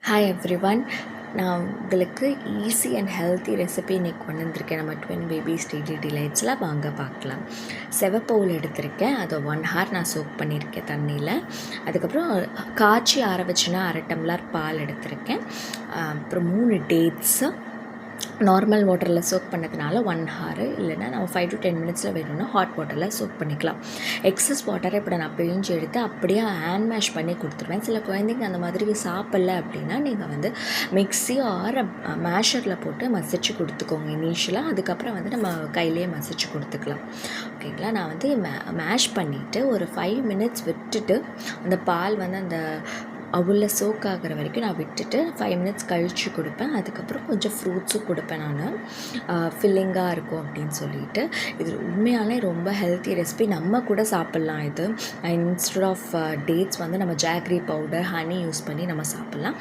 Hi everyone. நான் உங்களுக்கு easy and healthy recipe இன்றைக்கி கொண்டு வந்திருக்கேன். நம்ம ட்வின் பேபிஸ் டெய்லி டிலைட்ஸில் வாங்க பார்க்கலாம். செவப்பவுல் எடுத்திருக்கேன், அதை 1 hour நான் சோக் பண்ணியிருக்கேன் தண்ணியில். அதுக்கப்புறம் காய்ச்சி ஆற வச்சுன்னா 1/2 டம்ளர் பால் எடுத்திருக்கேன். அப்புறம் 3 டேட்ஸு நார்மல் வாட்டரில் சோக் பண்ணதுனால 1 hour, இல்லைனா நம்ம 5 to 10 minutes வேணும்னா ஹாட் வாட்டரில் சோக் பண்ணிக்கலாம். எக்ஸஸ் வாட்டரை இப்போ நான் பிழிஞ்சு எடுத்து அப்படியே ஹேண்ட் மேஷ் பண்ணி கொடுத்துருவேன். சில குழந்தைங்க அந்த மாதிரி சாப்பிட்ல அப்படின்னா நீங்கள் வந்து மிக்ஸி ஆர் மேஷரில் போட்டு மசிச்சு கொடுத்துக்கோங்க இனிஷியலாக. அதுக்கப்புறம் வந்து நம்ம கையிலேயே மசிச்சு கொடுத்துக்கலாம். ஓகேங்களா? நான் வந்து மேஷ் பண்ணிவிட்டு ஒரு 5 minutes விட்டுட்டு அந்த பால் வந்து அந்த அவுளில் சோக் ஆகிற வரைக்கும் நான் விட்டுட்டு 5 minutes கழித்து கொடுப்பேன். அதுக்கப்புறம் கொஞ்சம் ஃப்ரூட்ஸும் கொடுப்பேன் நான், ஃபில்லிங்காக இருக்கும் அப்படின்னு சொல்லிட்டு. இது உண்மையாலே ரொம்ப ஹெல்த்தி ரெசிபி. நம்ம கூட சாப்பிட்லாம். இது இன்ஸ்டெட் ஆஃப் டேட்ஸ் வந்து நம்ம ஜாக்ரி பவுடர், ஹனி யூஸ் பண்ணி நம்ம சாப்பிட்லாம்.